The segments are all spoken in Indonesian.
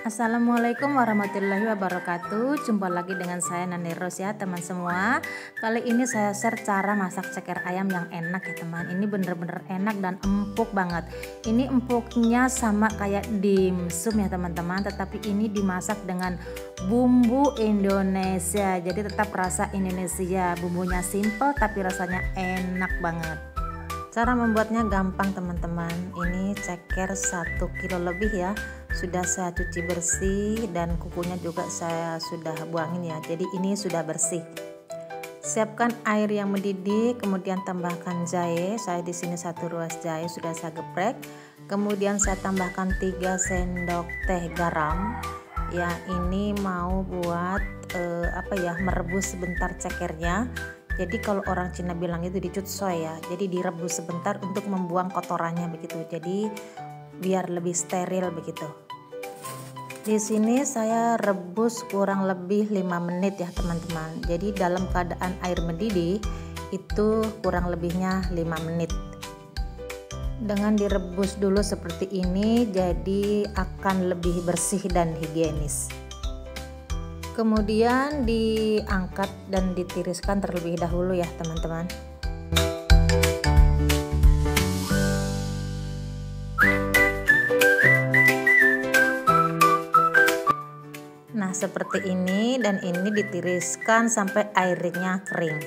Assalamualaikum warahmatullahi wabarakatuh. Jumpa lagi dengan saya Nani Ros ya teman semua. Kali ini saya share cara masak ceker ayam yang enak ya teman. Ini bener-bener enak dan empuk banget. Ini empuknya sama kayak dimsum ya teman-teman, tetapi ini dimasak dengan bumbu Indonesia. Jadi tetap rasa Indonesia. Bumbunya simple tapi rasanya enak banget. Cara membuatnya gampang teman-teman. Ini ceker 1 kilo lebih ya. Sudah saya cuci bersih dan kukunya juga saya sudah buangin ya. Jadi ini sudah bersih. Siapkan air yang mendidih, kemudian tambahkan jahe. Saya di sini 1 ruas jahe sudah saya geprek. Kemudian saya tambahkan 3 sendok teh garam. Ya, ini mau buat merebus sebentar cekernya. Jadi kalau orang Cina bilang itu dicutsoi ya. Jadi direbus sebentar untuk membuang kotorannya begitu. Jadi biar lebih steril begitu. Di sini saya rebus kurang lebih 5 menit ya teman-teman. Jadi dalam keadaan air mendidih itu kurang lebihnya 5 menit. Dengan direbus dulu seperti ini jadi akan lebih bersih dan higienis. Kemudian diangkat dan ditiriskan terlebih dahulu ya teman-teman. Nah seperti ini, dan ini ditiriskan sampai airnya kering.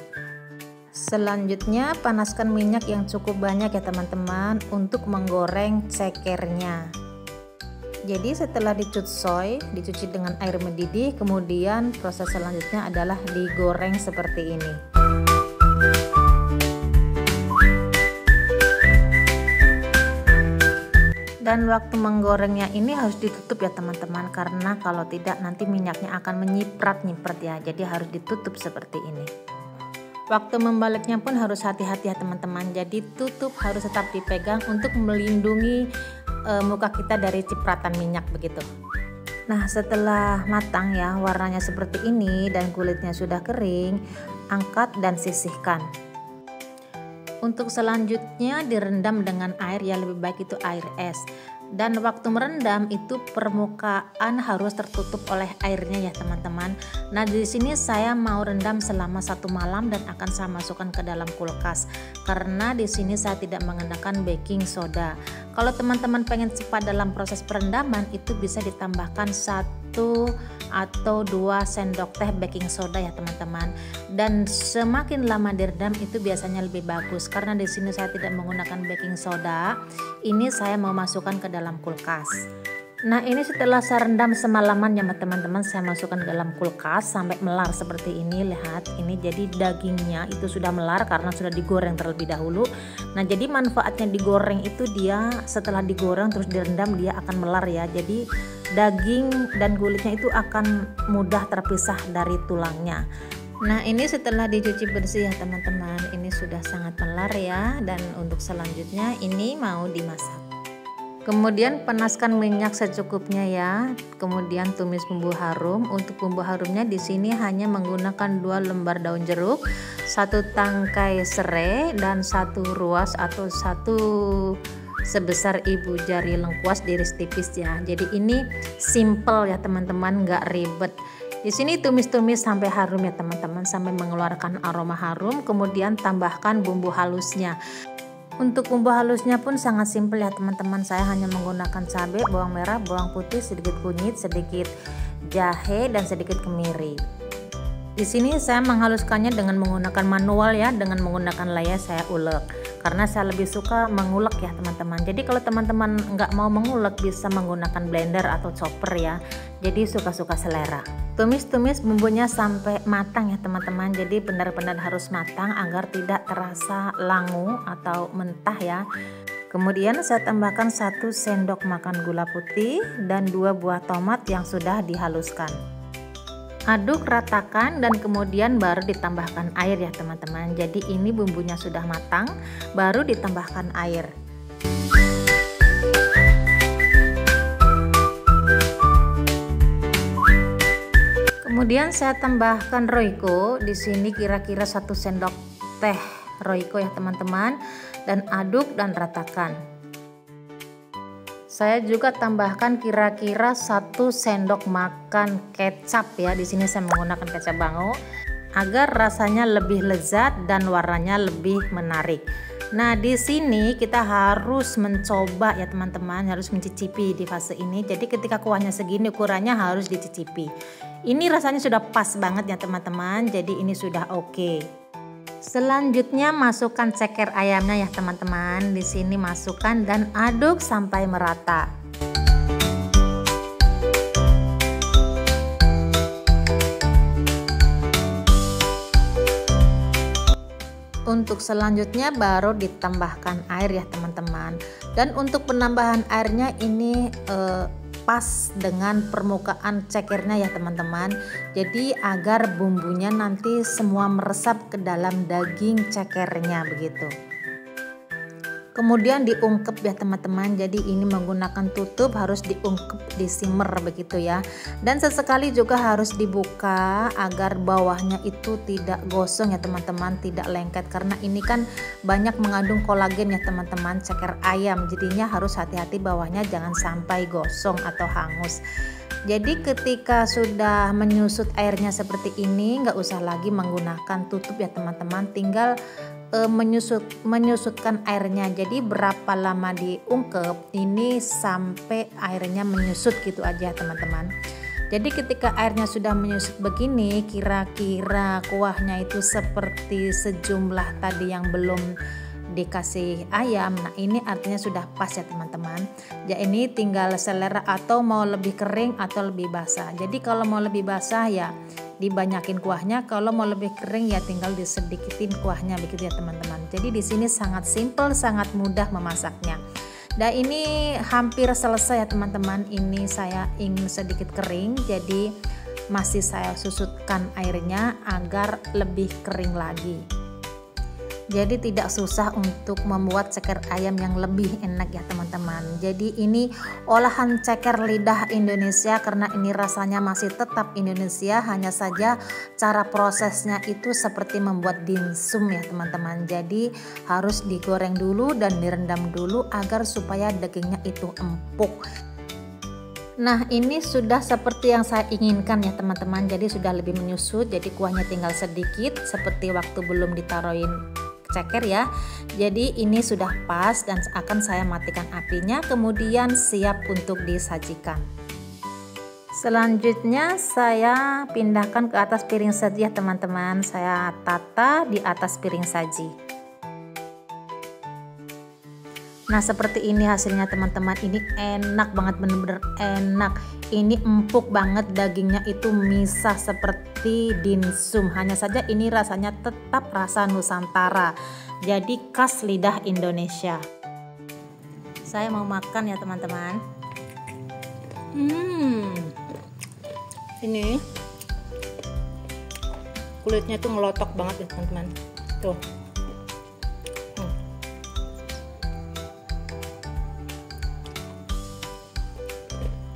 Selanjutnya panaskan minyak yang cukup banyak ya teman-teman untuk menggoreng cekernya. Jadi setelah dicutsoi, dicuci dengan air mendidih, kemudian proses selanjutnya adalah digoreng seperti ini. Dan waktu menggorengnya ini harus ditutup ya teman-teman, karena kalau tidak nanti minyaknya akan menyiprat-nyiprat ya. Jadi harus ditutup seperti ini. Waktu membaliknya pun harus hati-hati ya teman-teman. Jadi tutup harus tetap dipegang untuk melindungi muka kita dari cipratan minyak begitu. Nah setelah matang ya, warnanya seperti ini dan kulitnya sudah kering, angkat dan sisihkan. Untuk selanjutnya direndam dengan air ya, lebih baik itu air es. Dan waktu merendam itu permukaan harus tertutup oleh airnya ya teman-teman. Nah di sini saya mau rendam selama 1 malam dan akan saya masukkan ke dalam kulkas, karena di sini saya tidak menggunakan baking soda. Kalau teman-teman pengen cepat dalam proses perendaman itu bisa ditambahkan 1 atau 2 sendok teh baking soda ya teman-teman. Dan semakin lama direndam itu biasanya lebih bagus, karena di sini saya tidak menggunakan baking soda. Ini saya mau masukkan ke dalam kulkas. Nah ini setelah saya rendam semalaman ya teman-teman, saya masukkan ke dalam kulkas sampai melar seperti ini. Lihat ini, jadi dagingnya itu sudah melar karena sudah digoreng terlebih dahulu. Nah jadi manfaatnya digoreng itu dia setelah digoreng terus direndam dia akan melar ya. Jadi daging dan kulitnya itu akan mudah terpisah dari tulangnya. Nah ini setelah dicuci bersih ya teman-teman, ini sudah sangat melar ya. Dan untuk selanjutnya ini mau dimasak. Kemudian panaskan minyak secukupnya ya. Kemudian tumis bumbu harum. Untuk bumbu harumnya di sini hanya menggunakan 2 lembar daun jeruk, 1 tangkai serai, dan 1 ruas atau 1 sebesar ibu jari lengkuas diiris tipis ya. Jadi ini simple ya teman-teman, nggak ribet. Di sini tumis-tumis sampai harum ya teman-teman, sampai mengeluarkan aroma harum. Kemudian tambahkan bumbu halusnya. Untuk bumbu halusnya pun sangat simpel ya teman-teman. Saya hanya menggunakan cabai, bawang merah, bawang putih, sedikit kunyit, sedikit jahe, dan sedikit kemiri. Di sini saya menghaluskannya dengan menggunakan manual ya, dengan menggunakan layar saya ulek. Karena saya lebih suka mengulek ya teman-teman. Jadi kalau teman-teman nggak mau mengulek bisa menggunakan blender atau chopper ya. Jadi suka-suka selera. Tumis-tumis bumbunya sampai matang ya teman-teman. Jadi benar-benar harus matang agar tidak terasa langu atau mentah ya. Kemudian saya tambahkan 1 sendok makan gula putih dan 2 buah tomat yang sudah dihaluskan. Aduk ratakan dan kemudian baru ditambahkan air ya teman-teman. Jadi ini bumbunya sudah matang, baru ditambahkan air. Kemudian saya tambahkan roiko. Di sini kira-kira 1 sendok teh roiko ya teman-teman, dan aduk dan ratakan. Saya juga tambahkan kira-kira 1 sendok makan kecap ya. Di sini saya menggunakan kecap bango agar rasanya lebih lezat dan warnanya lebih menarik. Nah, di sini kita harus mencoba ya teman-teman, harus mencicipi di fase ini. Jadi ketika kuahnya segini ukurannya harus dicicipi. Ini rasanya sudah pas banget ya teman-teman. Jadi ini sudah oke. Selanjutnya masukkan ceker ayamnya ya teman-teman. Di sini masukkan dan aduk sampai merata. Untuk selanjutnya baru ditambahkan air ya teman-teman. Dan untuk penambahan airnya ini pas dengan permukaan cekernya ya teman-teman. Jadi agar bumbunya nanti semua meresap ke dalam daging cekernya begitu. Kemudian diungkep ya teman-teman. Jadi ini menggunakan tutup harus diungkep, disimmer begitu ya. Dan sesekali juga harus dibuka agar bawahnya itu tidak gosong ya teman-teman, tidak lengket karena ini kan banyak mengandung kolagen ya teman-teman, ceker ayam. Jadinya harus hati-hati bawahnya jangan sampai gosong atau hangus. Jadi ketika sudah menyusut airnya seperti ini, nggak usah lagi menggunakan tutup ya teman-teman, tinggal menyusutkan airnya. Jadi berapa lama diungkep ini sampai airnya menyusut gitu aja teman-teman. Jadi ketika airnya sudah menyusut begini, kira-kira kuahnya itu seperti sejumlah tadi yang belum dikasih ayam. Nah ini artinya sudah pas ya teman-teman. Ya ini tinggal selera atau mau lebih kering atau lebih basah. Jadi kalau mau lebih basah ya dibanyakin kuahnya, kalau mau lebih kering ya tinggal disedikitin kuahnya begitu ya teman-teman. Jadi di sini sangat simple, sangat mudah memasaknya. Dan ini hampir selesai ya teman-teman. Ini saya ingin sedikit kering, jadi masih saya susutkan airnya agar lebih kering lagi. Jadi tidak susah untuk membuat ceker ayam yang lebih enak ya teman-teman. Jadi ini olahan ceker lidah Indonesia karena ini rasanya masih tetap Indonesia, hanya saja cara prosesnya itu seperti membuat dimsum ya teman-teman. Jadi harus digoreng dulu dan direndam dulu agar supaya dagingnya itu empuk. Nah ini sudah seperti yang saya inginkan ya teman-teman. Jadi sudah lebih menyusut, jadi kuahnya tinggal sedikit seperti waktu belum ditaruhin ceker ya. Jadi ini sudah pas dan akan saya matikan apinya, kemudian siap untuk disajikan. Selanjutnya saya pindahkan ke atas piring saji ya teman-teman. Saya tata di atas piring saji. Nah seperti ini hasilnya teman-teman. Ini enak banget, bener-bener enak. Ini empuk banget, dagingnya itu misah seperti dimsum. Hanya saja ini rasanya tetap rasa Nusantara, jadi khas lidah Indonesia. Saya mau makan ya teman-teman. Ini kulitnya tuh ngelotok banget ya teman-teman. Tuh.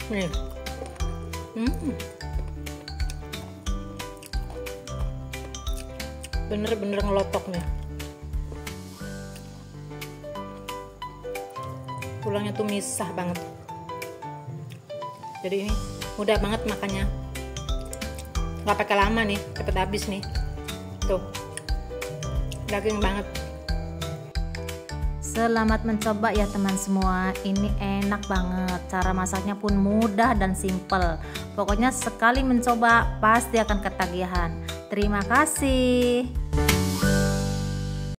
Nih. Bener-bener ngelotok nih. Tulangnya tuh misah banget. Jadi ini mudah banget makannya. Nggak pakai lama nih, cepet habis nih. Tuh. Daging banget. Selamat mencoba ya teman semua. Ini enak banget. Cara masaknya pun mudah dan simple. Pokoknya sekali mencoba pasti akan ketagihan. Terima kasih.